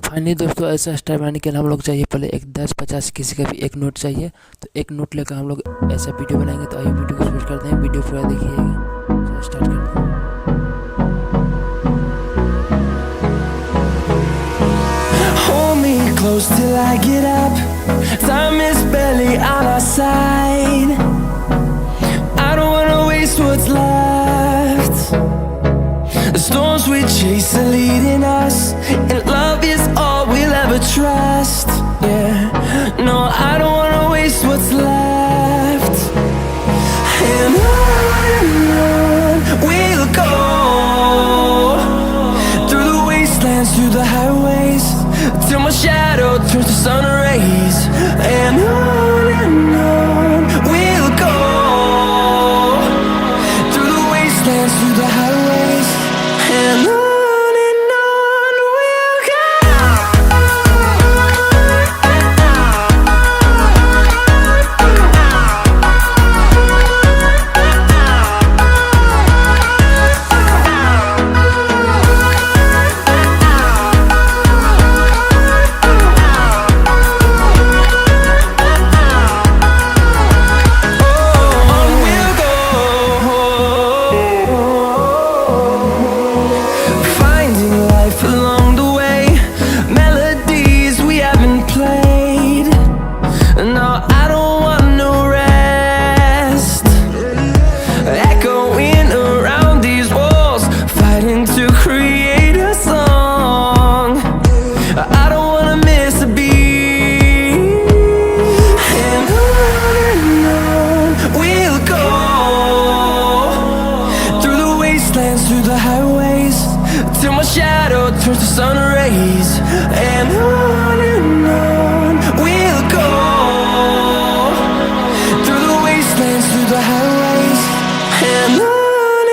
Finally दोस्तों ऐसा star बनाने के लिए हम लोग चाहिए पहले एक 10-50 किसी का भी एक नोट चाहिए। तो एक नोट लेकर हम लोग ऐसा वीडियो बनाएंगे। तो आइए वीडियो को शुरू करते हैं, वीडियो पूरा देखिएगा। चलो स्टार्ट करते हैं। Hold me close till I get up. Time is barely on our side. I don't wanna waste what's left. The storms we chase are leading us, and love is all we'll ever trust. Yeah, no, I don't wanna waste what's left. And on we'll go, through the wastelands, through the highways, till my shadow turns to sun rays. And on we'll go, through the wastelands, through the highways, and on we'll go. Through the highways, till my shadow turns to sun rays. And on we'll go, through the wastelands, through the highways, and on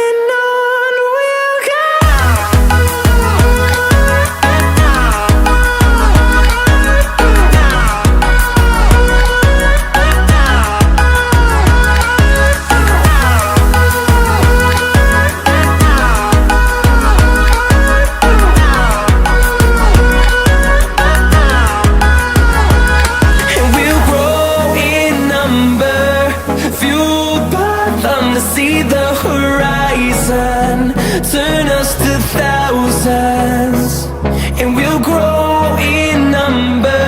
we'll go. See the horizon, turn us to thousands, and we'll grow in number,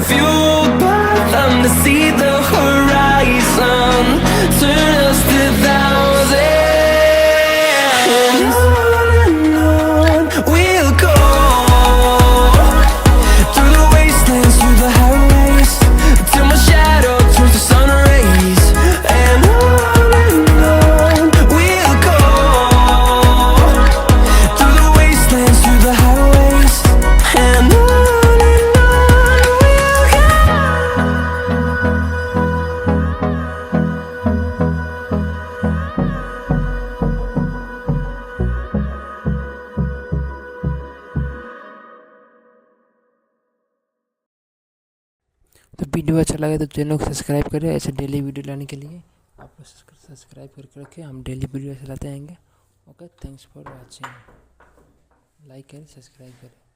fueled by them. To see the horizon, turn us to thousands, and on we'll go, through the wastelands, through the highways, till my shadow turns to sun rays. And तो video अच्छा लगे तो channel को subscribe करें। ऐसे daily video लाने के लिए आप सब्सक्राइब करके रखें, हम डेली वीडियो ऐसे लाते रहेंगे। Okay, thanks for watching. Like करें, सब्सक्राइब करें।